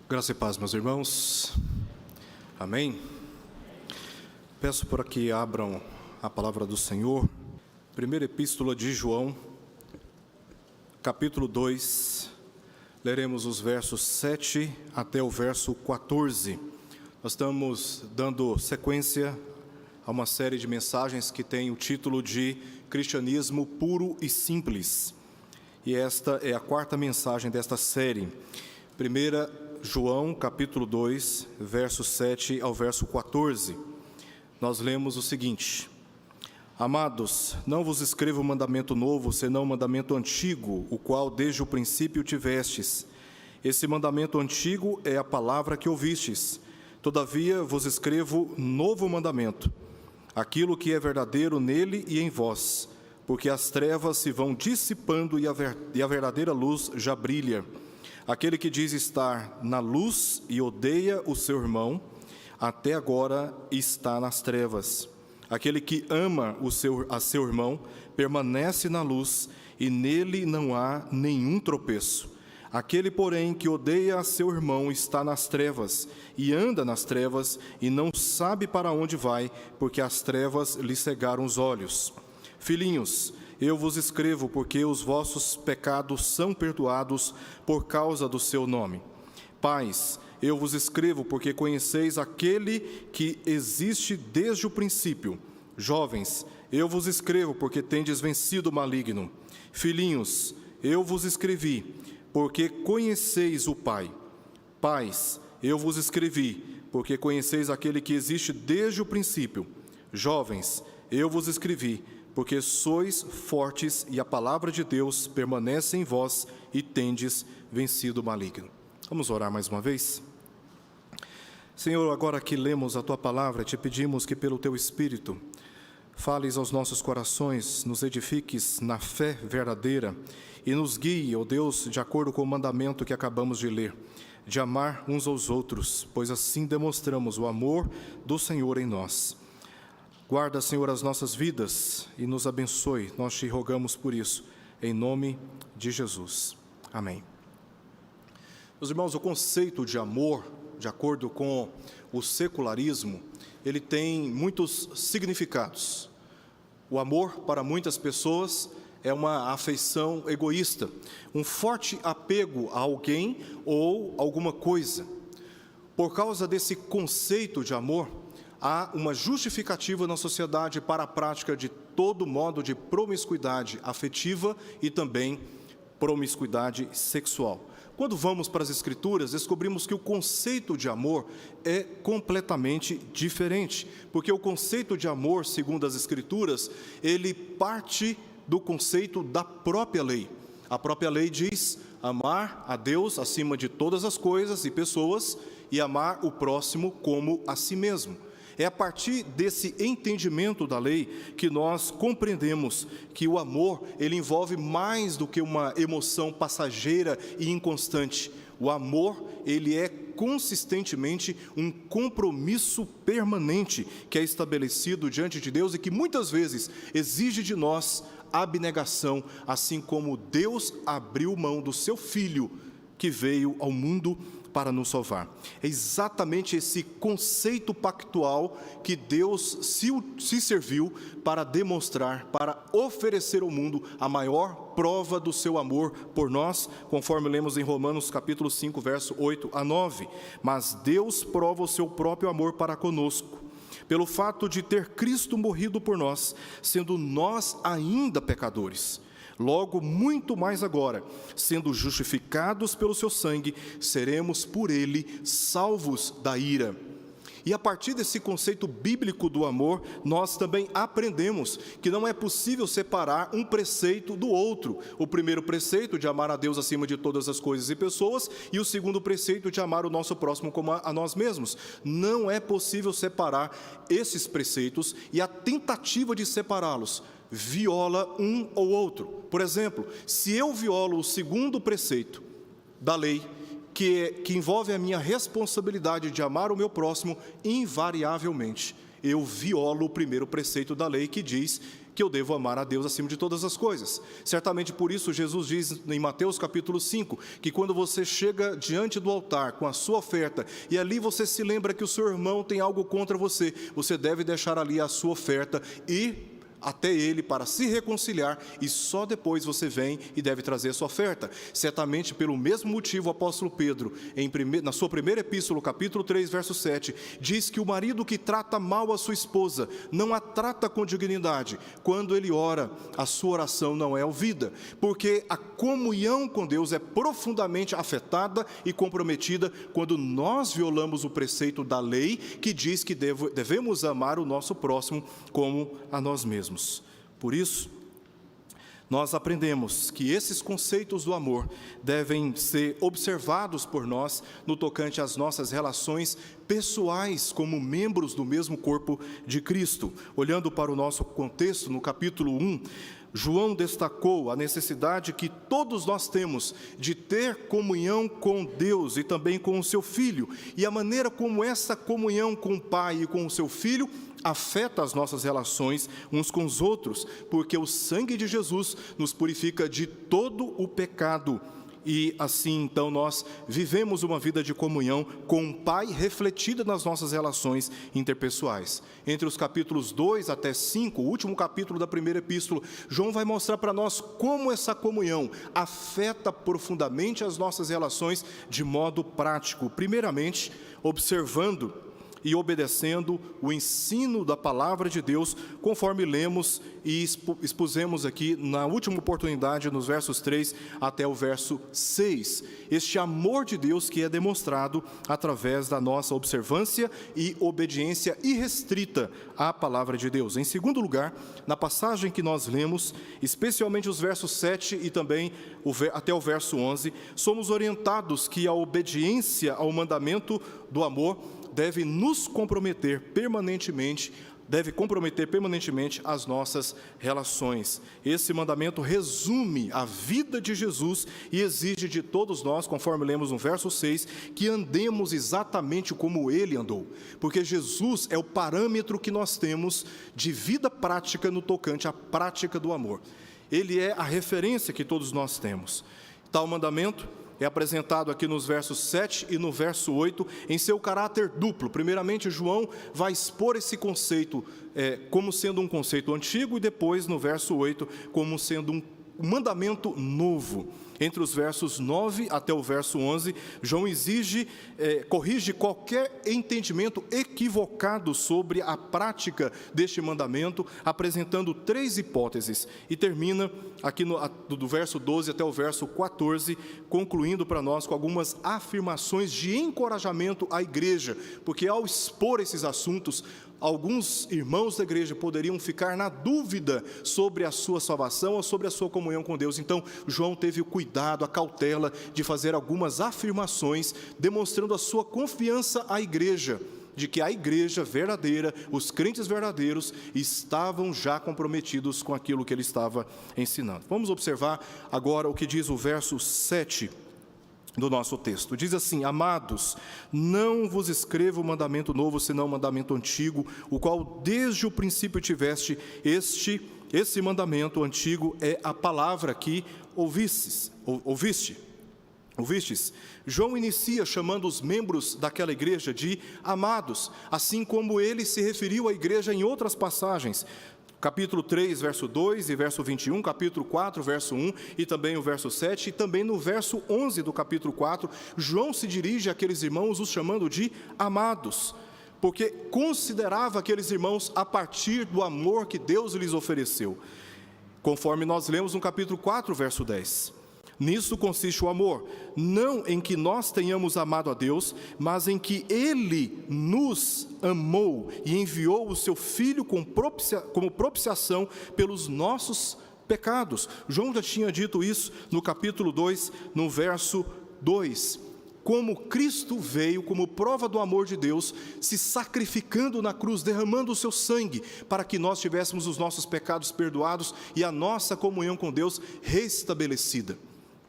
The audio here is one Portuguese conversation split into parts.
Graça e paz, meus irmãos. Amém. Peço para que abram a palavra do Senhor. Primeira Epístola de João, capítulo 2. Leremos os versos 7 até o verso 14. Nós estamos dando sequência a uma série de mensagens que tem o título de Cristianismo Puro e Simples. E esta é a quarta mensagem desta série. Primeira João, capítulo 2, verso 7 ao verso 14. Nós lemos o seguinte: Amados, não vos escrevo mandamento novo, senão mandamento antigo, o qual desde o princípio tivestes. Esse mandamento antigo é a palavra que ouvistes. Todavia vos escrevo novo mandamento, aquilo que é verdadeiro nele e em vós, porque as trevas se vão dissipando e a verdadeira luz já brilha. Aquele que diz estar na luz e odeia o seu irmão, até agora está nas trevas. Aquele que ama a seu irmão permanece na luz e nele não há nenhum tropeço. Aquele, porém, que odeia a seu irmão está nas trevas e anda nas trevas e não sabe para onde vai, porque as trevas lhe cegaram os olhos. Filhinhos, eu vos escrevo porque os vossos pecados são perdoados por causa do seu nome. Pais, eu vos escrevo porque conheceis aquele que existe desde o princípio. Jovens, eu vos escrevo porque tendes vencido o maligno. Filhinhos, eu vos escrevi porque conheceis o Pai. Pais, eu vos escrevi porque conheceis aquele que existe desde o princípio. Jovens, eu vos escrevi porque sois fortes e a palavra de Deus permanece em vós e tendes vencido o maligno. Vamos orar mais uma vez? Senhor, agora que lemos a Tua palavra, te pedimos que pelo Teu Espírito fales aos nossos corações, nos edifiques na fé verdadeira e nos guie, ó Deus, de acordo com o mandamento que acabamos de ler, de amar uns aos outros, pois assim demonstramos o amor do Senhor em nós. Guarda, Senhor, as nossas vidas e nos abençoe. Nós te rogamos por isso, em nome de Jesus. Amém. Meus irmãos, o conceito de amor, de acordo com o secularismo, ele tem muitos significados. O amor, para muitas pessoas, é uma afeição egoísta, um forte apego a alguém ou alguma coisa. Por causa desse conceito de amor, há uma justificativa na sociedade para a prática de todo modo de promiscuidade afetiva e também promiscuidade sexual. Quando vamos para as Escrituras, descobrimos que o conceito de amor é completamente diferente, porque o conceito de amor, segundo as Escrituras, ele parte do conceito da própria lei. A própria lei diz amar a Deus acima de todas as coisas e pessoas e amar o próximo como a si mesmo. É a partir desse entendimento da lei que nós compreendemos que o amor, ele envolve mais do que uma emoção passageira e inconstante. O amor, ele é consistentemente um compromisso permanente que é estabelecido diante de Deus e que muitas vezes exige de nós abnegação, assim como Deus abriu mão do seu Filho que veio ao mundo para nos salvar. É exatamente esse conceito pactual que Deus se serviu para demonstrar, para oferecer ao mundo a maior prova do seu amor por nós, conforme lemos em Romanos capítulo 5, verso 8 a 9. Mas Deus prova o seu próprio amor para conosco, pelo fato de ter Cristo morrido por nós, sendo nós ainda pecadores. Logo, muito mais agora, sendo justificados pelo seu sangue, seremos por ele salvos da ira. E a partir desse conceito bíblico do amor, nós também aprendemos que não é possível separar um preceito do outro. O primeiro preceito de amar a Deus acima de todas as coisas e pessoas, e o segundo preceito de amar o nosso próximo como a nós mesmos. Não é possível separar esses preceitos, e a tentativa de separá-los viola um ou outro. Por exemplo, se eu violo o segundo preceito da lei, que envolve a minha responsabilidade de amar o meu próximo, invariavelmente eu violo o primeiro preceito da lei, que diz que eu devo amar a Deus acima de todas as coisas. Certamente por isso Jesus diz em Mateus capítulo 5, que quando você chega diante do altar com a sua oferta, e ali você se lembra que o seu irmão tem algo contra você, você deve deixar ali a sua oferta e até ele para se reconciliar, e só depois você vem e deve trazer a sua oferta. Certamente pelo mesmo motivo o apóstolo Pedro, na sua primeira epístola, capítulo 3, verso 7, diz que o marido que trata mal a sua esposa, não a trata com dignidade. Quando ele ora, a sua oração não é ouvida, porque a comunhão com Deus é profundamente afetada e comprometida quando nós violamos o preceito da lei, que diz que devemos amar o nosso próximo como a nós mesmos. Por isso, nós aprendemos que esses conceitos do amor devem ser observados por nós no tocante às nossas relações pessoais como membros do mesmo corpo de Cristo. Olhando para o nosso contexto, no capítulo 1, João destacou a necessidade que todos nós temos de ter comunhão com Deus e também com o seu Filho, e a maneira como essa comunhão com o Pai e com o seu Filho afeta as nossas relações uns com os outros, porque o sangue de Jesus nos purifica de todo o pecado. E assim, então, nós vivemos uma vida de comunhão com o Pai refletida nas nossas relações interpessoais. Entre os capítulos 2 até 5, o último capítulo da primeira epístola, João vai mostrar para nós como essa comunhão afeta profundamente as nossas relações de modo prático. Primeiramente, observando e obedecendo o ensino da palavra de Deus, conforme lemos e expusemos aqui na última oportunidade, nos versos 3 até o verso 6. Este amor de Deus que é demonstrado através da nossa observância e obediência irrestrita à palavra de Deus. Em segundo lugar, na passagem que nós lemos, especialmente os versos 7 e também até o verso 11, somos orientados que a obediência ao mandamento do amor deve comprometer permanentemente as nossas relações. Esse mandamento resume a vida de Jesus e exige de todos nós, conforme lemos no verso 6, que andemos exatamente como Ele andou, porque Jesus é o parâmetro que nós temos de vida prática no tocante à prática do amor. Ele é a referência que todos nós temos. Tal mandamento é apresentado aqui nos versos 7 e no verso 8, em seu caráter duplo. Primeiramente, João vai expor esse conceito como sendo um conceito antigo, e depois, no verso 8, como sendo um mandamento novo. Entre os versos 9 até o verso 11, João corrige qualquer entendimento equivocado sobre a prática deste mandamento, apresentando 3 hipóteses, e termina aqui do verso 12 até o verso 14, concluindo para nós com algumas afirmações de encorajamento à igreja, porque ao expor esses assuntos, alguns irmãos da igreja poderiam ficar na dúvida sobre a sua salvação ou sobre a sua comunhão com Deus. Então, João teve o cuidado, a cautela de fazer algumas afirmações, demonstrando a sua confiança à igreja, de que a igreja verdadeira, os crentes verdadeiros, estavam já comprometidos com aquilo que ele estava ensinando. Vamos observar agora o que diz o verso 7 do nosso texto. Diz assim: amados, não vos escrevo mandamento novo, senão mandamento antigo, o qual desde o princípio tiveste. Esse mandamento antigo é a palavra que ouvistes. João inicia chamando os membros daquela igreja de amados, assim como ele se referiu à igreja em outras passagens. Capítulo 3, verso 2 e verso 21, capítulo 4, verso 1 e também o verso 7, e também no verso 11 do capítulo 4, João se dirige àqueles irmãos os chamando de amados, porque considerava aqueles irmãos a partir do amor que Deus lhes ofereceu, conforme nós lemos no capítulo 4, verso 10. Nisso consiste o amor, não em que nós tenhamos amado a Deus, mas em que Ele nos amou e enviou o seu Filho como propiciação pelos nossos pecados. João já tinha dito isso no capítulo 2, no verso 2. Como Cristo veio como prova do amor de Deus, se sacrificando na cruz, derramando o seu sangue, para que nós tivéssemos os nossos pecados perdoados e a nossa comunhão com Deus restabelecida.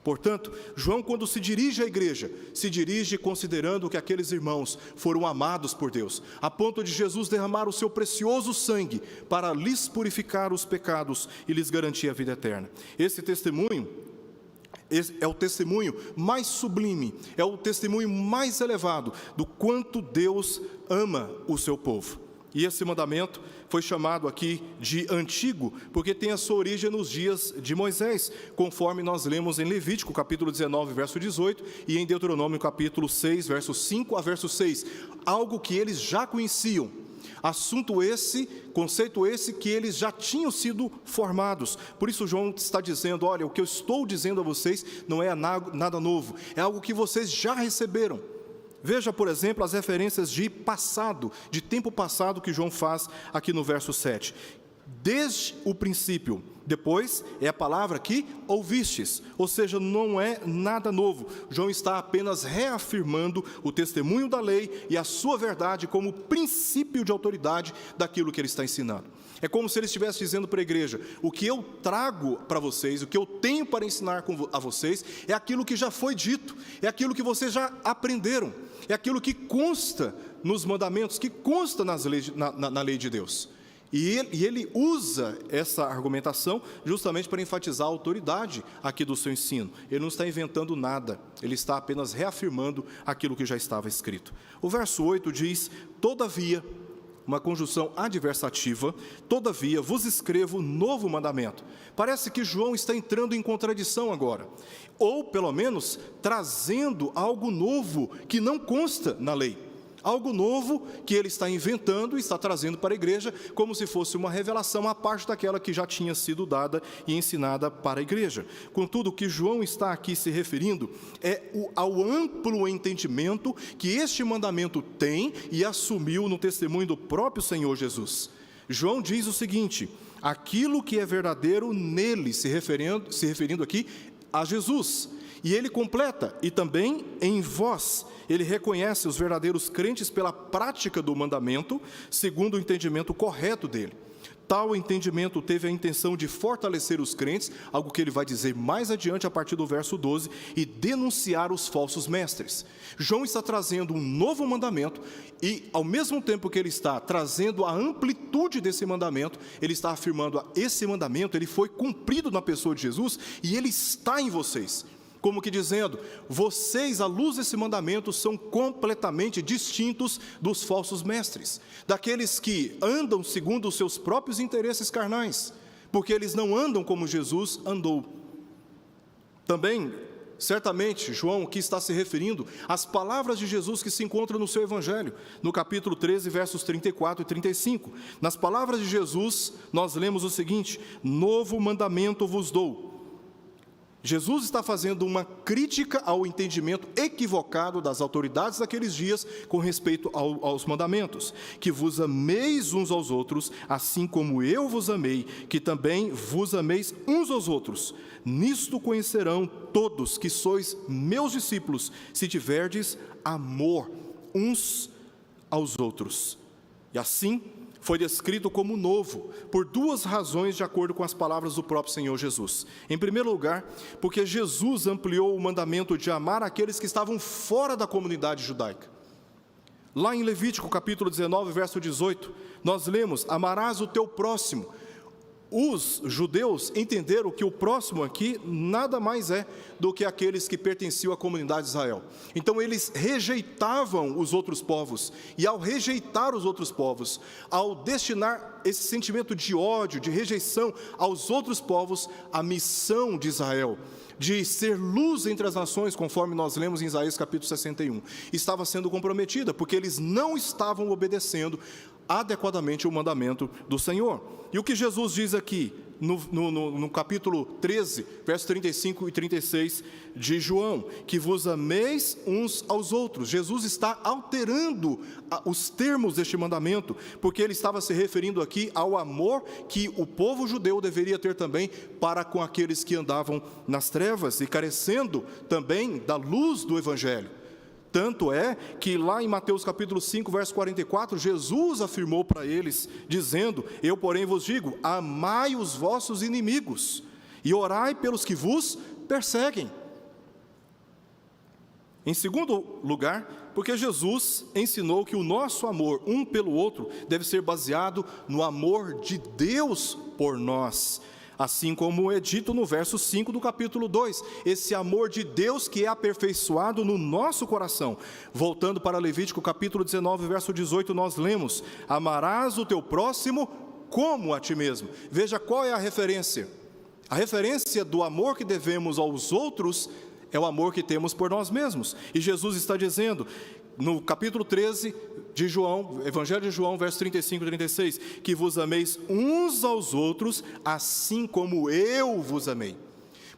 Portanto, João, quando se dirige à igreja, se dirige considerando que aqueles irmãos foram amados por Deus, a ponto de Jesus derramar o seu precioso sangue para lhes purificar os pecados e lhes garantir a vida eterna. Esse é o testemunho mais sublime, é o testemunho mais elevado do quanto Deus ama o seu povo. E esse mandamento foi chamado aqui de antigo, porque tem a sua origem nos dias de Moisés, conforme nós lemos em Levítico, capítulo 19, verso 18, e em Deuteronômio, capítulo 6, versos 5 a verso 6, algo que eles já conheciam, assunto esse, conceito esse, que eles já tinham sido formados. Por isso João está dizendo, olha, o que eu estou dizendo a vocês não é nada novo, é algo que vocês já receberam. Veja, por exemplo, as referências de passado, de tempo passado que João faz aqui no verso 7. Desde o princípio, depois é a palavra que ouvistes, ou seja, não é nada novo. João está apenas reafirmando o testemunho da lei e a sua verdade como princípio de autoridade daquilo que ele está ensinando. É como se ele estivesse dizendo para a igreja, o que eu trago para vocês, o que eu tenho para ensinar a vocês, é aquilo que já foi dito, é aquilo que vocês já aprenderam, é aquilo que consta nos mandamentos, que consta na lei de Deus. E ele usa essa argumentação justamente para enfatizar a autoridade aqui do seu ensino. Ele não está inventando nada, ele está apenas reafirmando aquilo que já estava escrito. O verso 8 diz, todavia, uma conjunção adversativa, todavia vos escrevo novo mandamento. Parece que João está entrando em contradição agora, ou pelo menos trazendo algo novo que não consta na lei. Algo novo que ele está inventando e está trazendo para a igreja, como se fosse uma revelação à parte daquela que já tinha sido dada e ensinada para a igreja. Contudo, o que João está aqui se referindo é ao amplo entendimento que este mandamento tem e assumiu no testemunho do próprio Senhor Jesus. João diz o seguinte, aquilo que é verdadeiro nele, se referindo aqui a Jesus. E ele completa, e também em vós. Ele reconhece os verdadeiros crentes pela prática do mandamento, segundo o entendimento correto dele. Tal entendimento teve a intenção de fortalecer os crentes, algo que ele vai dizer mais adiante a partir do verso 12, e denunciar os falsos mestres. João está trazendo um novo mandamento e, ao mesmo tempo que ele está trazendo a amplitude desse mandamento, ele está afirmando que esse mandamento ele foi cumprido na pessoa de Jesus e ele está em vocês. Como que dizendo, vocês, à luz desse mandamento, são completamente distintos dos falsos mestres, daqueles que andam segundo os seus próprios interesses carnais, porque eles não andam como Jesus andou. Também, certamente, João aqui está se referindo às palavras de Jesus que se encontram no seu Evangelho, no capítulo 13, versos 34 e 35. Nas palavras de Jesus, nós lemos o seguinte, novo mandamento vos dou. Jesus está fazendo uma crítica ao entendimento equivocado das autoridades daqueles dias com respeito aos mandamentos. Que vos ameis uns aos outros, assim como eu vos amei, que também vos ameis uns aos outros. Nisto conhecerão todos que sois meus discípulos, se tiverdes amor uns aos outros. E assim foi descrito como novo, por duas razões de acordo com as palavras do próprio Senhor Jesus. Em primeiro lugar, porque Jesus ampliou o mandamento de amar aqueles que estavam fora da comunidade judaica. Lá em Levítico, capítulo 19, verso 18, nós lemos, amarás o teu próximo. Os judeus entenderam que o próximo aqui nada mais é do que aqueles que pertenciam à comunidade de Israel. Então eles rejeitavam os outros povos, e ao rejeitar os outros povos, ao destinar esse sentimento de ódio, de rejeição aos outros povos, a missão de Israel, de ser luz entre as nações, conforme nós lemos em Isaías capítulo 61, estava sendo comprometida, porque eles não estavam obedecendo adequadamente o mandamento do Senhor. E o que Jesus diz aqui, no capítulo 13, versos 35 e 36 de João, que vos ameis uns aos outros. Jesus está alterando os termos deste mandamento, porque ele estava se referindo aqui ao amor que o povo judeu deveria ter também para com aqueles que andavam nas trevas e carecendo também da luz do Evangelho. Tanto é que lá em Mateus capítulo 5, verso 44, Jesus afirmou para eles, dizendo, eu porém vos digo, amai os vossos inimigos, e orai pelos que vos perseguem. Em segundo lugar, porque Jesus ensinou que o nosso amor um pelo outro deve ser baseado no amor de Deus por nós. Assim como é dito no verso 5 do capítulo 2, esse amor de Deus que é aperfeiçoado no nosso coração. Voltando para Levítico capítulo 19, verso 18, nós lemos: amarás o teu próximo como a ti mesmo. Veja qual é a referência. A referência do amor que devemos aos outros é o amor que temos por nós mesmos. E Jesus está dizendo, no capítulo 13 de João, Evangelho de João, verso 35 e 36, que vos ameis uns aos outros, assim como eu vos amei.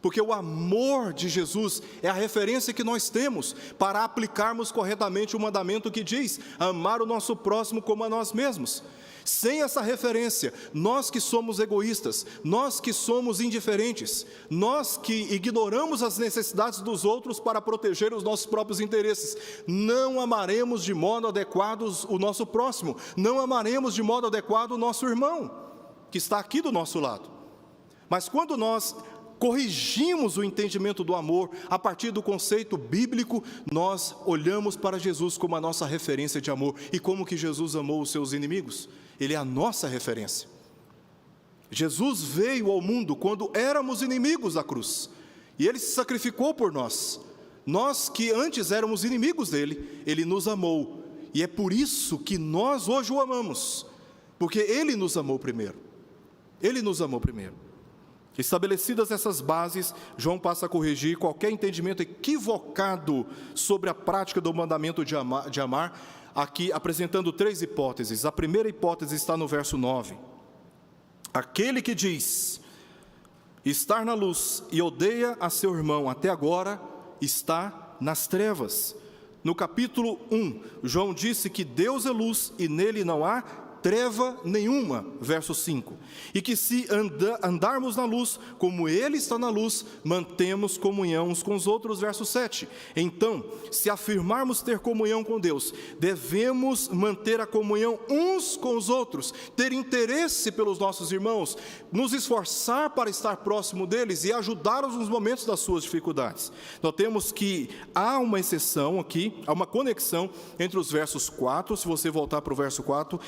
Porque o amor de Jesus é a referência que nós temos para aplicarmos corretamente o mandamento que diz: amar o nosso próximo como a nós mesmos. Sem essa referência, nós que somos egoístas, nós que somos indiferentes, nós que ignoramos as necessidades dos outros para proteger os nossos próprios interesses, não amaremos de modo adequado o nosso próximo, não amaremos de modo adequado o nosso irmão, que está aqui do nosso lado. Mas quando nós corrigimos o entendimento do amor a partir do conceito bíblico, nós olhamos para Jesus como a nossa referência de amor. E como que Jesus amou os seus inimigos? Ele é a nossa referência. Jesus veio ao mundo quando éramos inimigos da cruz, e Ele se sacrificou por nós. Nós que antes éramos inimigos dEle, Ele nos amou, e é por isso que nós hoje o amamos, porque Ele nos amou primeiro. Ele nos amou primeiro. Estabelecidas essas bases, João passa a corrigir qualquer entendimento equivocado sobre a prática do mandamento de amar, aqui apresentando três hipóteses. A primeira hipótese está no verso 9. Aquele que diz estar na luz e odeia a seu irmão até agora, está nas trevas. No capítulo 1, João disse que Deus é luz e nele não há treva nenhuma, verso 5, e que se andarmos na luz, como Ele está na luz, mantemos comunhão uns com os outros, verso 7. Então, se afirmarmos ter comunhão com Deus, devemos manter a comunhão uns com os outros, ter interesse pelos nossos irmãos, nos esforçar para estar próximo deles e ajudá-los nos momentos das suas dificuldades. Notemos que há uma exceção aqui, há uma conexão entre os versos 4, se você voltar para o verso 4,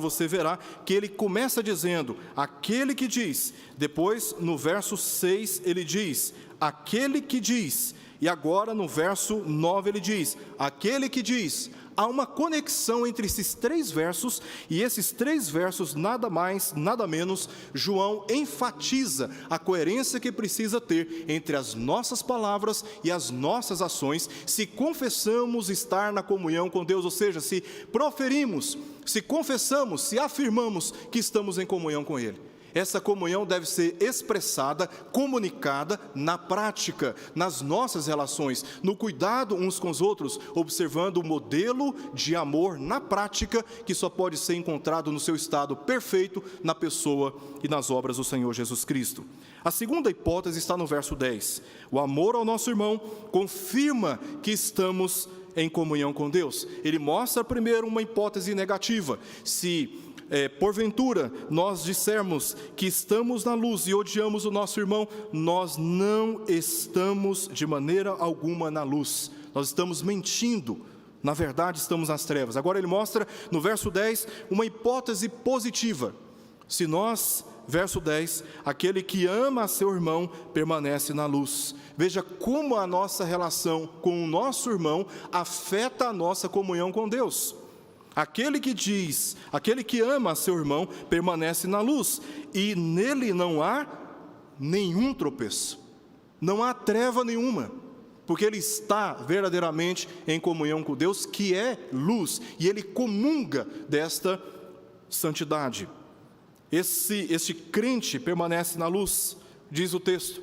você verá que ele começa dizendo, aquele que diz, depois no verso 6 ele diz, aquele que diz, e agora no verso 9 ele diz, aquele que diz. Há uma conexão entre esses três versos, e esses três versos, nada mais, nada menos, João enfatiza a coerência que precisa ter entre as nossas palavras e as nossas ações, se confessamos estar na comunhão com Deus, ou seja, se proferimos, se confessamos, se afirmamos que estamos em comunhão com Ele. Essa comunhão deve ser expressada, comunicada na prática, nas nossas relações, no cuidado uns com os outros, observando o modelo de amor na prática, que só pode ser encontrado no seu estado perfeito, na pessoa e nas obras do Senhor Jesus Cristo. A segunda hipótese está no verso 10. O amor ao nosso irmão confirma que estamos em comunhão com Deus. Ele mostra primeiro uma hipótese negativa. Se porventura nós dissermos que estamos na luz e odiamos o nosso irmão, nós não estamos de maneira alguma na luz, nós estamos mentindo, na verdade estamos nas trevas. Agora ele mostra no verso 10 uma hipótese positiva. Se nós, verso 10, aquele que ama a seu irmão permanece na luz. Veja como a nossa relação com o nosso irmão afeta a nossa comunhão com Deus. Aquele que diz, aquele que ama a seu irmão, permanece na luz, e nele não há nenhum tropeço, não há treva nenhuma, porque ele está verdadeiramente em comunhão com Deus, que é luz, e ele comunga desta santidade. Este crente permanece na luz, diz o texto,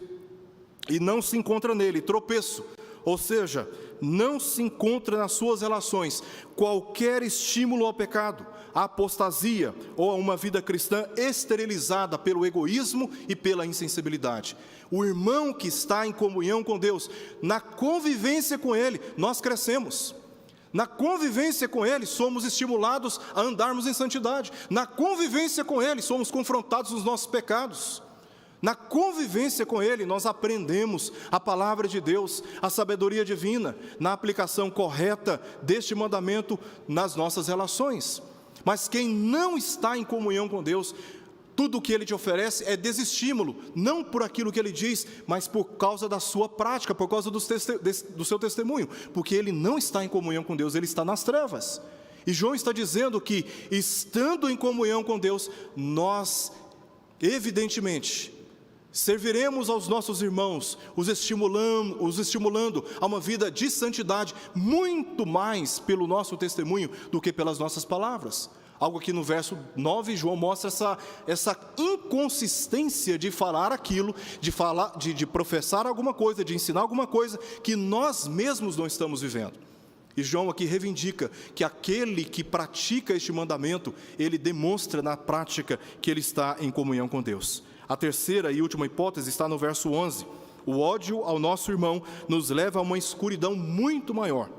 e não se encontra nele tropeço, ou seja, não se encontra nas suas relações qualquer estímulo ao pecado, à apostasia ou a uma vida cristã esterilizada pelo egoísmo e pela insensibilidade. O irmão que está em comunhão com Deus, na convivência com Ele, nós crescemos. Na convivência com Ele, somos estimulados a andarmos em santidade. Na convivência com Ele, somos confrontados nos nossos pecados. Na convivência com Ele, nós aprendemos a palavra de Deus, a sabedoria divina, na aplicação correta deste mandamento nas nossas relações. Mas quem não está em comunhão com Deus, tudo o que Ele te oferece é desestímulo, não por aquilo que Ele diz, mas por causa da sua prática, por causa do seu testemunho, porque ele não está em comunhão com Deus, ele está nas trevas. E João está dizendo que, estando em comunhão com Deus, nós, evidentemente, serviremos aos nossos irmãos, os estimulando a uma vida de santidade, muito mais pelo nosso testemunho do que pelas nossas palavras. Algo que no verso 9, João mostra essa inconsistência de falar aquilo, de professar alguma coisa, de ensinar alguma coisa que nós mesmos não estamos vivendo. E João aqui reivindica que aquele que pratica este mandamento, ele demonstra na prática que ele está em comunhão com Deus. A terceira e última hipótese está no verso 11. O ódio ao nosso irmão nos leva a uma escuridão muito maior.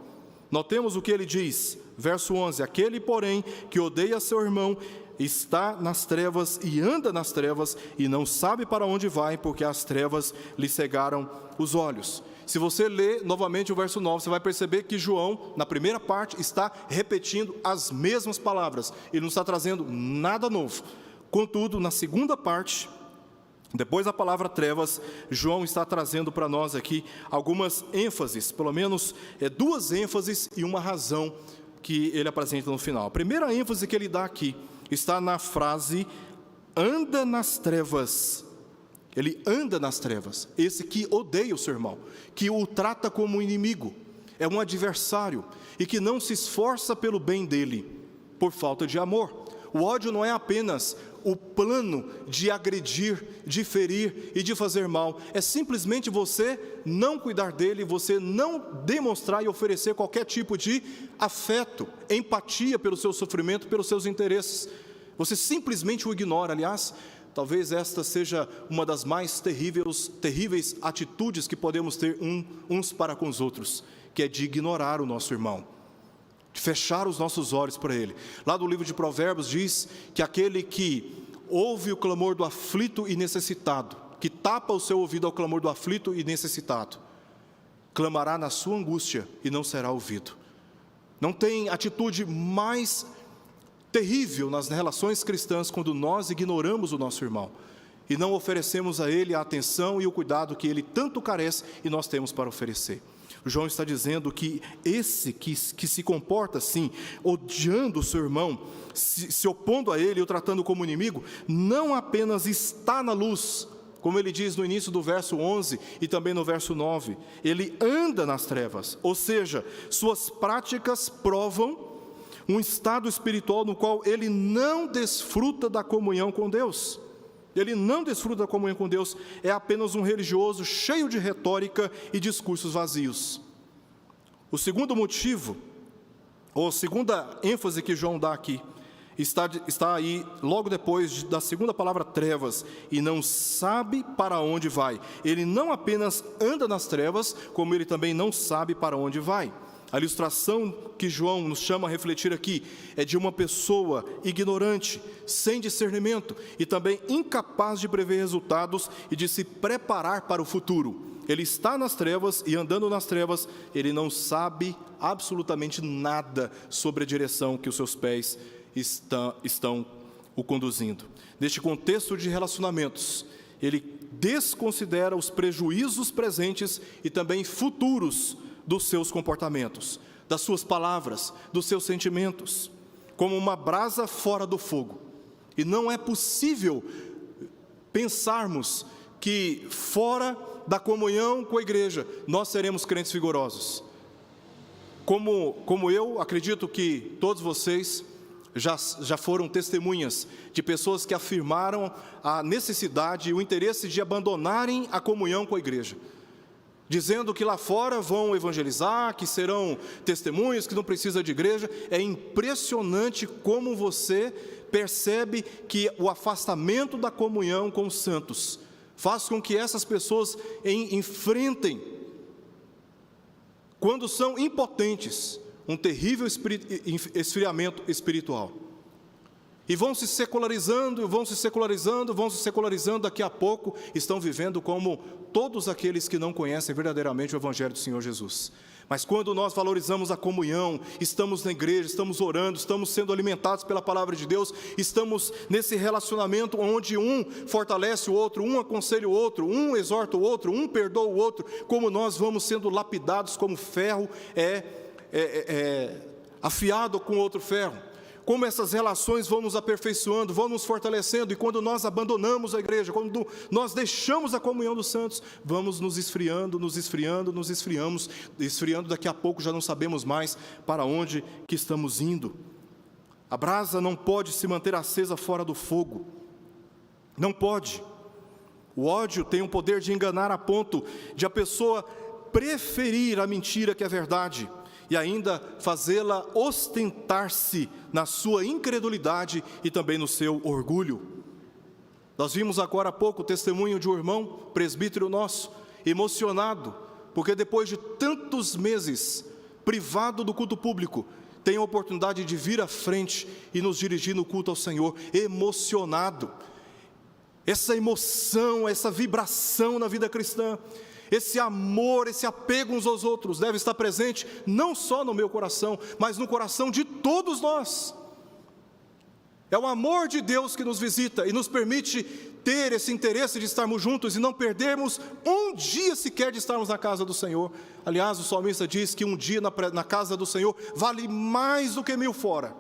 Notemos o que ele diz, verso 11: aquele, porém, que odeia seu irmão, está nas trevas e anda nas trevas e não sabe para onde vai, porque as trevas lhe cegaram os olhos. Se você ler novamente o verso 9, você vai perceber que João, na primeira parte, está repetindo as mesmas palavras. Ele não está trazendo nada novo. Contudo, na segunda parte, depois da palavra trevas, João está trazendo para nós aqui algumas ênfases, pelo menos duas ênfases e uma razão que ele apresenta no final. A primeira ênfase que ele dá aqui está na frase, anda nas trevas. Ele anda nas trevas, esse que odeia o seu irmão, que o trata como um inimigo, é um adversário, e que não se esforça pelo bem dele, por falta de amor. O ódio não é apenas o plano de agredir, de ferir e de fazer mal, é simplesmente você não cuidar dele, você não demonstrar e oferecer qualquer tipo de afeto, empatia pelo seu sofrimento, pelos seus interesses. Você simplesmente o ignora. Aliás, talvez esta seja uma das mais terríveis atitudes que podemos ter uns para com os outros, que é de ignorar o nosso irmão, de fechar os nossos olhos para ele. Lá do livro de Provérbios diz que aquele que ouve o clamor do aflito e necessitado, que tapa o seu ouvido ao clamor do aflito e necessitado, clamará na sua angústia e não será ouvido. Não tem atitude mais terrível nas relações cristãs quando nós ignoramos o nosso irmão e não oferecemos a ele a atenção e o cuidado que ele tanto carece e nós temos para oferecer. João está dizendo que esse que se comporta assim, odiando o seu irmão, se opondo a ele, o tratando como inimigo, não apenas está na luz, como ele diz no início do verso 11 e também no verso 9, ele anda nas trevas, ou seja, suas práticas provam um estado espiritual no qual ele não desfruta da comunhão com Deus. Ele não desfruta da comunhão com Deus, é apenas um religioso cheio de retórica e discursos vazios. O segundo motivo, ou a segunda ênfase que João dá aqui, está aí logo depois da segunda palavra trevas, e não sabe para onde vai. Ele não apenas anda nas trevas, como ele também não sabe para onde vai. A ilustração que João nos chama a refletir aqui é de uma pessoa ignorante, sem discernimento e também incapaz de prever resultados e de se preparar para o futuro. Ele está nas trevas e, andando nas trevas, ele não sabe absolutamente nada sobre a direção que os seus pés estão o conduzindo. Neste contexto de relacionamentos, ele desconsidera os prejuízos presentes e também futuros dos seus comportamentos, das suas palavras, dos seus sentimentos, como uma brasa fora do fogo. E não é possível pensarmos que fora da comunhão com a igreja nós seremos crentes vigorosos. Como eu acredito que todos vocês já foram testemunhas de pessoas que afirmaram a necessidade e o interesse de abandonarem a comunhão com a igreja, dizendo que lá fora vão evangelizar, que serão testemunhas, que não precisa de igreja. É impressionante como você percebe que o afastamento da comunhão com os santos faz com que essas pessoas enfrentem, quando são impotentes, um terrível esfriamento espiritual. E vão se secularizando, vão se secularizando, vão se secularizando, daqui a pouco estão vivendo como todos aqueles que não conhecem verdadeiramente o Evangelho do Senhor Jesus. Mas quando nós valorizamos a comunhão, estamos na igreja, estamos orando, estamos sendo alimentados pela palavra de Deus, estamos nesse relacionamento onde um fortalece o outro, um aconselha o outro, um exorta o outro, um perdoa o outro, como nós vamos sendo lapidados como ferro afiado com outro ferro. Como essas relações vão nos aperfeiçoando, vão nos fortalecendo, e quando nós abandonamos a igreja, quando nós deixamos a comunhão dos santos, vamos nos esfriando, esfriando, daqui a pouco já não sabemos mais para onde que estamos indo. A brasa não pode se manter acesa fora do fogo, não pode. O ódio tem o poder de enganar a ponto de a pessoa preferir a mentira que a verdade, e ainda fazê-la ostentar-se na sua incredulidade e também no seu orgulho. Nós vimos agora há pouco o testemunho de um irmão, presbítero nosso, emocionado, porque depois de tantos meses privado do culto público, tem a oportunidade de vir à frente e nos dirigir no culto ao Senhor, emocionado. Essa emoção, essa vibração na vida cristã, esse amor, esse apego uns aos outros deve estar presente não só no meu coração, mas no coração de todos nós. É o amor de Deus que nos visita e nos permite ter esse interesse de estarmos juntos e não perdermos um dia sequer de estarmos na casa do Senhor. Aliás, o salmista diz que um dia na casa do Senhor vale mais do que 1000 fora.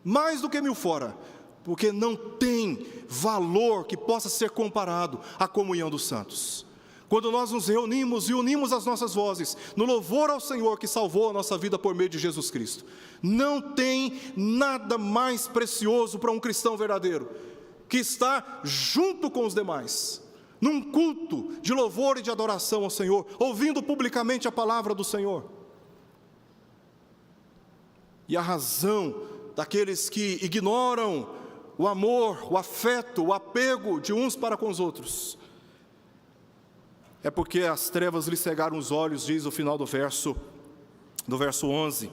Mais do que 1000 fora, porque não tem valor que possa ser comparado à comunhão dos santos. Quando nós nos reunimos e unimos as nossas vozes no louvor ao Senhor que salvou a nossa vida por meio de Jesus Cristo, não tem nada mais precioso para um cristão verdadeiro que estar junto com os demais, num culto de louvor e de adoração ao Senhor, ouvindo publicamente a palavra do Senhor. E a razão daqueles que ignoram o amor, o afeto, o apego de uns para com os outros, é porque as trevas lhe cegaram os olhos, diz o final do verso 11.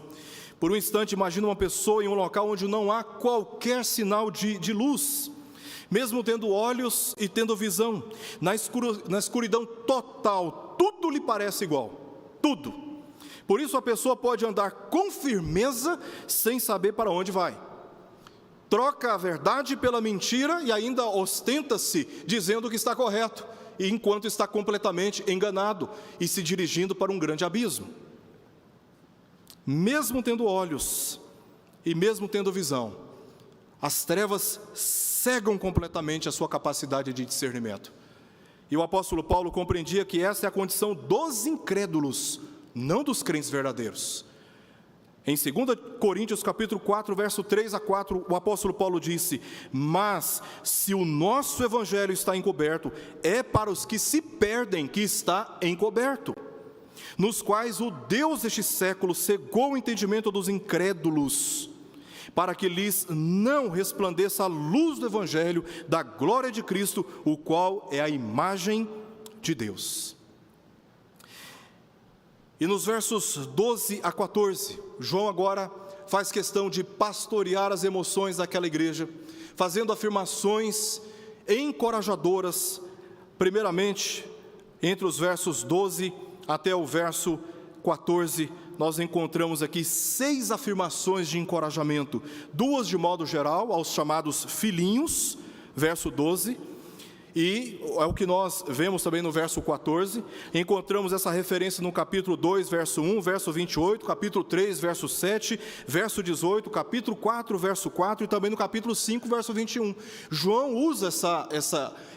Por um instante, imagina uma pessoa em um local onde não há qualquer sinal de luz, mesmo tendo olhos e tendo visão, na escuridão total, tudo lhe parece igual, tudo. Por isso a pessoa pode andar com firmeza, sem saber para onde vai. Troca a verdade pela mentira e ainda ostenta-se, dizendo que está correto, enquanto está completamente enganado e se dirigindo para um grande abismo. Mesmo tendo olhos e mesmo tendo visão, as trevas cegam completamente a sua capacidade de discernimento. E o apóstolo Paulo compreendia que essa é a condição dos incrédulos, não dos crentes verdadeiros. Em 2 Coríntios capítulo 4, verso 3 a 4, o apóstolo Paulo disse: mas se o nosso evangelho está encoberto, é para os que se perdem que está encoberto, nos quais o Deus deste século cegou o entendimento dos incrédulos, para que lhes não resplandeça a luz do evangelho da glória de Cristo, o qual é a imagem de Deus. E nos versos 12 a 14, João agora faz questão de pastorear as emoções daquela igreja, fazendo afirmações encorajadoras, primeiramente, entre os versos 12 até o verso 14, nós encontramos aqui 6 afirmações de encorajamento, 2 de modo geral, aos chamados filhinhos, verso 12, e é o que nós vemos também no verso 14, encontramos essa referência no capítulo 2, verso 1, verso 28, capítulo 3, verso 7, verso 18, capítulo 4, verso 4 e também no capítulo 5, verso 21. João usa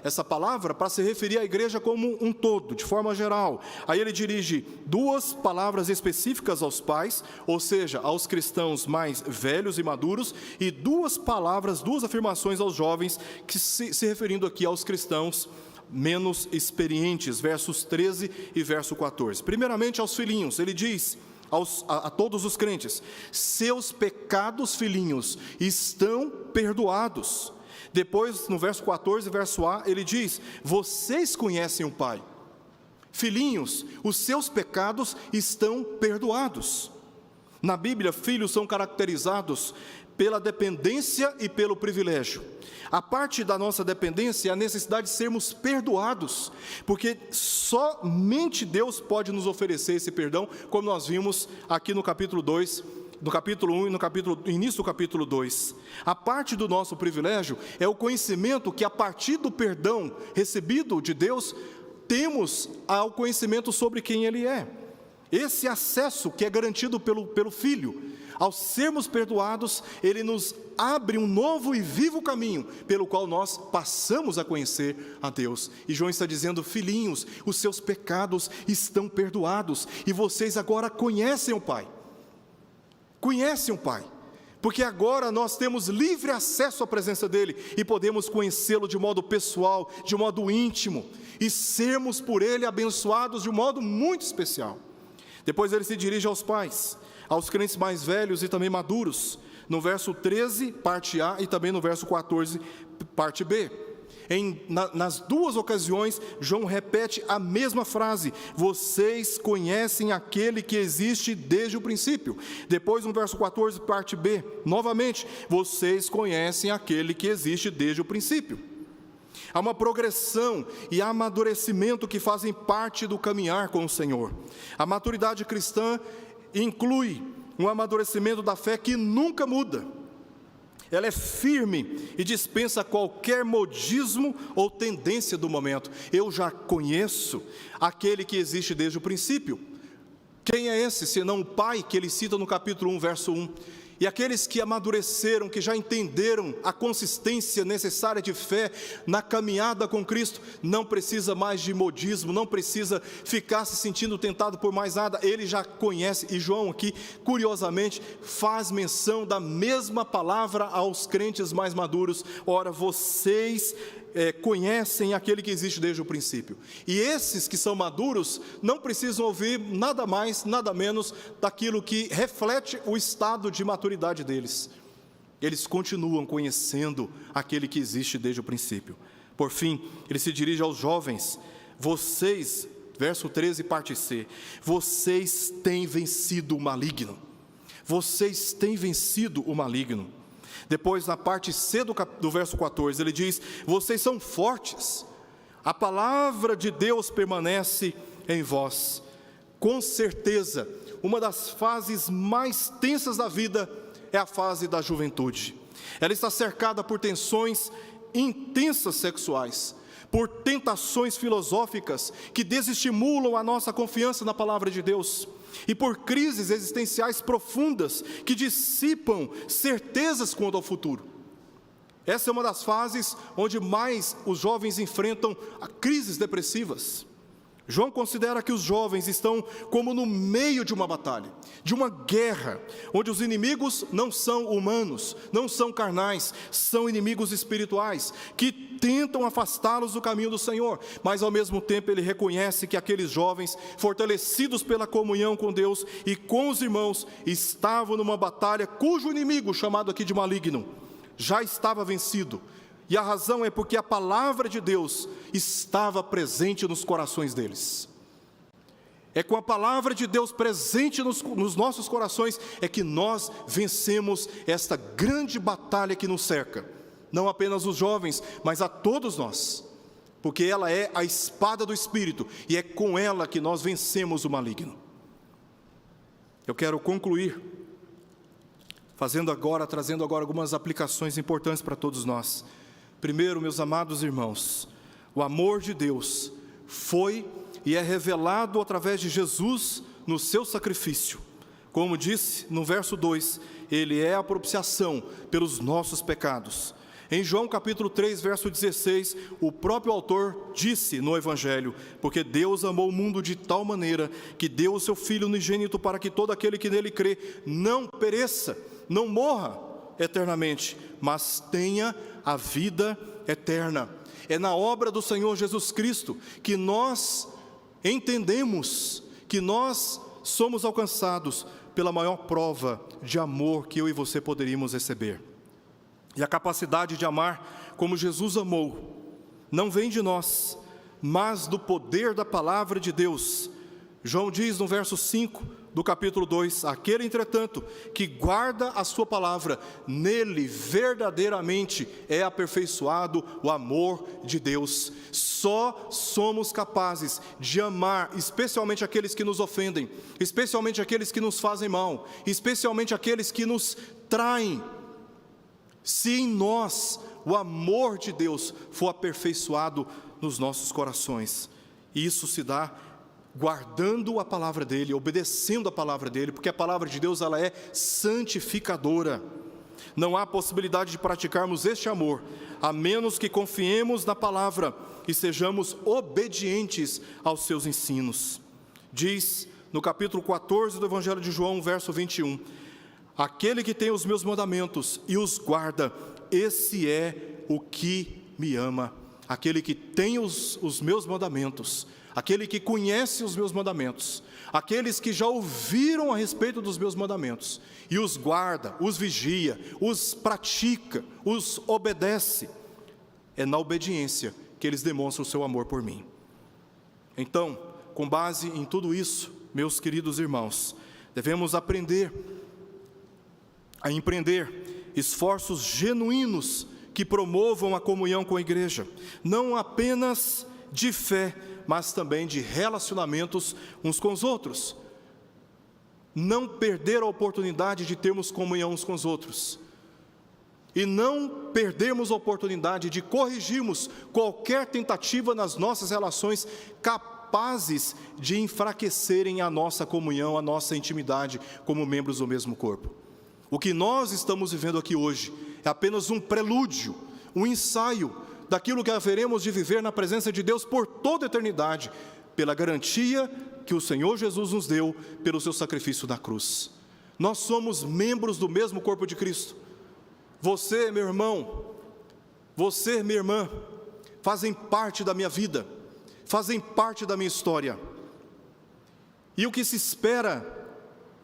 essa palavra para se referir à igreja como um todo, de forma geral. Aí ele dirige 2 palavras específicas aos pais, ou seja, aos cristãos mais velhos e maduros, e 2 palavras, 2 afirmações aos jovens, que se referindo aqui aos cristãos menos experientes, versos 13 e verso 14. Primeiramente aos filhinhos, ele diz a todos os crentes: seus pecados, filhinhos, estão perdoados. Depois, no verso 14, verso A, ele diz: vocês conhecem o Pai. Filhinhos, os seus pecados estão perdoados. Na Bíblia, filhos são caracterizados pela dependência e pelo privilégio. A parte da nossa dependência é a necessidade de sermos perdoados, porque somente Deus pode nos oferecer esse perdão, como nós vimos aqui no capítulo 2, no capítulo 1 e no início do capítulo 2. A parte do nosso privilégio é o conhecimento que, a partir do perdão recebido de Deus, temos ao conhecimento sobre quem Ele é. Esse acesso que é garantido pelo Filho, ao sermos perdoados, Ele nos abre um novo e vivo caminho, pelo qual nós passamos a conhecer a Deus. E João está dizendo: filhinhos, os seus pecados estão perdoados, e vocês agora conhecem o Pai. Conhecem o Pai, porque agora nós temos livre acesso à presença dEle, e podemos conhecê-lo de modo pessoal, de modo íntimo, e sermos por Ele abençoados de um modo muito especial. Depois ele se dirige aos pais, aos crentes mais velhos e também maduros, no verso 13, parte A, e também no verso 14, parte B. Nas duas ocasiões, João repete a mesma frase: vocês conhecem aquele que existe desde o princípio. Depois, no verso 14, parte B, novamente: vocês conhecem aquele que existe desde o princípio. Há uma progressão e amadurecimento que fazem parte do caminhar com o Senhor. A maturidade cristã inclui um amadurecimento da fé que nunca muda. Ela é firme e dispensa qualquer modismo ou tendência do momento. Eu já conheço aquele que existe desde o princípio. Quem é esse, senão o Pai, que ele cita no capítulo 1, verso 1. E aqueles que amadureceram, que já entenderam a consistência necessária de fé na caminhada com Cristo, não precisa mais de modismo, não precisa ficar se sentindo tentado por mais nada, ele já conhece. E João aqui, curiosamente, faz menção da mesma palavra aos crentes mais maduros: ora, vocês conhecem aquele que existe desde o princípio. E esses que são maduros não precisam ouvir nada mais, nada menos daquilo que reflete o estado de maturidade deles. Eles continuam conhecendo aquele que existe desde o princípio. Por fim, ele se dirige aos jovens: vocês, verso 13, parte C, vocês têm vencido o maligno. Vocês têm vencido o maligno. Depois, na parte C do verso 14, ele diz: vocês são fortes, a palavra de Deus permanece em vós. Com certeza, uma das fases mais tensas da vida é a fase da juventude. Ela está cercada por tensões intensas sexuais, por tentações filosóficas que desestimulam a nossa confiança na palavra de Deus, e por crises existenciais profundas que dissipam certezas quanto ao futuro. Essa é uma das fases onde mais os jovens enfrentam crises depressivas. João considera que os jovens estão como no meio de uma batalha, de uma guerra, onde os inimigos não são humanos, não são carnais, são inimigos espirituais, que tentam afastá-los do caminho do Senhor, mas ao mesmo tempo ele reconhece que aqueles jovens, fortalecidos pela comunhão com Deus e com os irmãos, estavam numa batalha cujo inimigo, chamado aqui de maligno, já estava vencido. E a razão é porque a palavra de Deus estava presente nos corações deles. É com a palavra de Deus presente nos nossos corações é que nós vencemos esta grande batalha que nos cerca. Não apenas os jovens, mas a todos nós. Porque ela é a espada do Espírito e é com ela que nós vencemos o maligno. Eu quero concluir trazendo agora algumas aplicações importantes para todos nós. Primeiro, meus amados irmãos, o amor de Deus foi e é revelado através de Jesus no seu sacrifício. Como disse no verso 2, Ele é a propiciação pelos nossos pecados. Em João capítulo 3, verso 16, o próprio autor disse no Evangelho: porque Deus amou o mundo de tal maneira que deu o seu Filho unigênito para que todo aquele que nele crê não pereça, não morra eternamente, mas tenha a vida eterna. É na obra do Senhor Jesus Cristo que nós entendemos que nós somos alcançados pela maior prova de amor que eu e você poderíamos receber. E a capacidade de amar como Jesus amou não vem de nós, mas do poder da palavra de Deus. João diz no verso 5: do capítulo 2, aquele, entretanto, que guarda a sua palavra, nele verdadeiramente é aperfeiçoado o amor de Deus. Só somos capazes de amar, especialmente aqueles que nos ofendem, especialmente aqueles que nos fazem mal, especialmente aqueles que nos traem, se em nós o amor de Deus for aperfeiçoado nos nossos corações. E isso se dá guardando a palavra dele, obedecendo a palavra dele, porque a palavra de Deus, ela é santificadora. Não há possibilidade de praticarmos este amor, a menos que confiemos na palavra e sejamos obedientes aos seus ensinos. Diz no capítulo 14 do Evangelho de João, verso 21, aquele que tem os meus mandamentos e os guarda, esse é o que me ama. Aquele que tem os meus mandamentos, aquele que conhece os meus mandamentos, aqueles que já ouviram a respeito dos meus mandamentos, e os guarda, os vigia, os pratica, os obedece, é na obediência que eles demonstram o seu amor por mim. Então, com base em tudo isso, meus queridos irmãos, devemos aprender a empreender esforços genuínos que promovam a comunhão com a igreja, não apenas de fé, mas também de relacionamentos uns com os outros. Não perder a oportunidade de termos comunhão uns com os outros. E não perdermos a oportunidade de corrigirmos qualquer tentativa nas nossas relações capazes de enfraquecerem a nossa comunhão, a nossa intimidade como membros do mesmo corpo. O que nós estamos vivendo aqui hoje é apenas um prelúdio, um ensaio daquilo que haveremos de viver na presença de Deus por toda a eternidade, pela garantia que o Senhor Jesus nos deu pelo seu sacrifício na cruz. Nós somos membros do mesmo corpo de Cristo. Você, meu irmão, você, minha irmã, fazem parte da minha vida, fazem parte da minha história. E o que se espera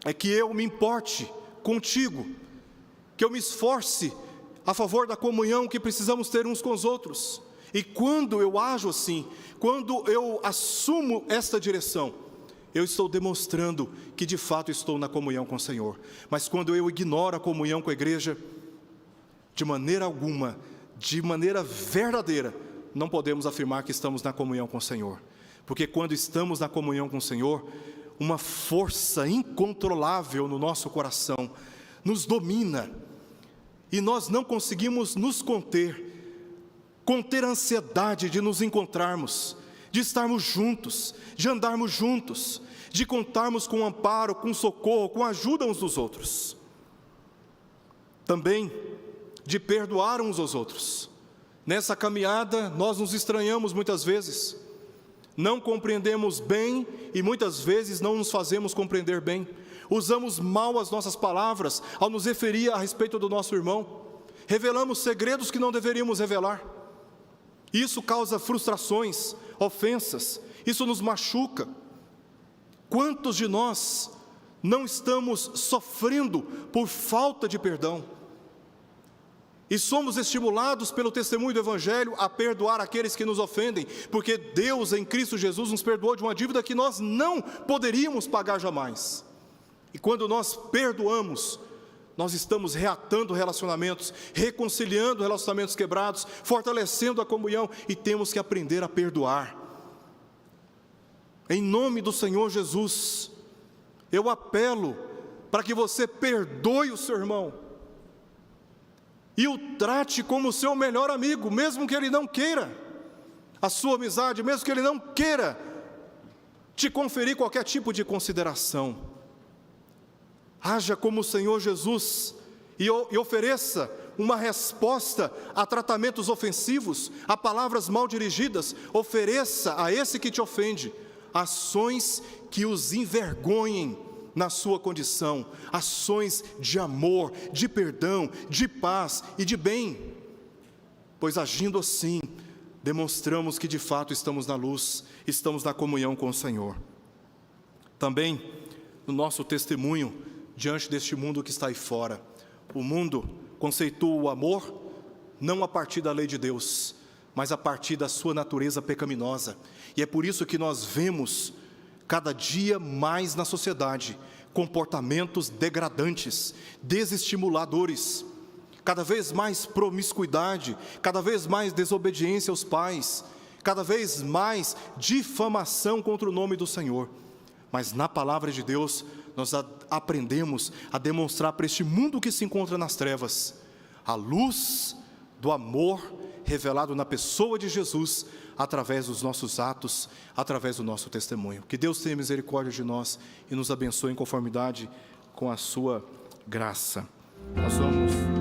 é que eu me importe contigo, que eu me esforce a favor da comunhão que precisamos ter uns com os outros. E quando eu ajo assim, quando eu assumo esta direção, eu estou demonstrando que de fato estou na comunhão com o Senhor. Mas quando eu ignoro a comunhão com a igreja, de maneira alguma, de maneira verdadeira, não podemos afirmar que estamos na comunhão com o Senhor. Porque quando estamos na comunhão com o Senhor, uma força incontrolável no nosso coração nos domina, e nós não conseguimos nos conter a ansiedade de nos encontrarmos, de estarmos juntos, de andarmos juntos, de contarmos com amparo, com socorro, com ajuda uns dos outros. Também de perdoar uns aos outros. Nessa caminhada nós nos estranhamos muitas vezes, não compreendemos bem e muitas vezes não nos fazemos compreender bem. Usamos mal as nossas palavras ao nos referir a respeito do nosso irmão. Revelamos segredos que não deveríamos revelar. Isso causa frustrações, ofensas, isso nos machuca. Quantos de nós não estamos sofrendo por falta de perdão? E somos estimulados pelo testemunho do Evangelho a perdoar aqueles que nos ofendem, porque Deus em Cristo Jesus nos perdoou de uma dívida que nós não poderíamos pagar jamais. E quando nós perdoamos, nós estamos reatando relacionamentos, reconciliando relacionamentos quebrados, fortalecendo a comunhão, e temos que aprender a perdoar. Em nome do Senhor Jesus, eu apelo para que você perdoe o seu irmão e o trate como o seu melhor amigo, mesmo que ele não queira a sua amizade, mesmo que ele não queira te conferir qualquer tipo de consideração. Haja como o Senhor Jesus e ofereça uma resposta a tratamentos ofensivos, a palavras mal dirigidas. Ofereça a esse que te ofende ações que os envergonhem na sua condição, ações de amor, de perdão, de paz e de bem, pois agindo assim, demonstramos que de fato estamos na luz, estamos na comunhão com o Senhor. Também, no nosso testemunho, diante deste mundo que está aí fora, o mundo conceitua o amor não a partir da lei de Deus, mas a partir da sua natureza pecaminosa. E é por isso que nós vemos cada dia mais na sociedade comportamentos degradantes, desestimuladores, cada vez mais promiscuidade, cada vez mais desobediência aos pais, cada vez mais difamação contra o nome do Senhor. Mas na palavra de Deus, nós aprendemos a demonstrar para este mundo que se encontra nas trevas, a luz do amor revelado na pessoa de Jesus, através dos nossos atos, através do nosso testemunho. Que Deus tenha misericórdia de nós e nos abençoe em conformidade com a sua graça. Nós vamos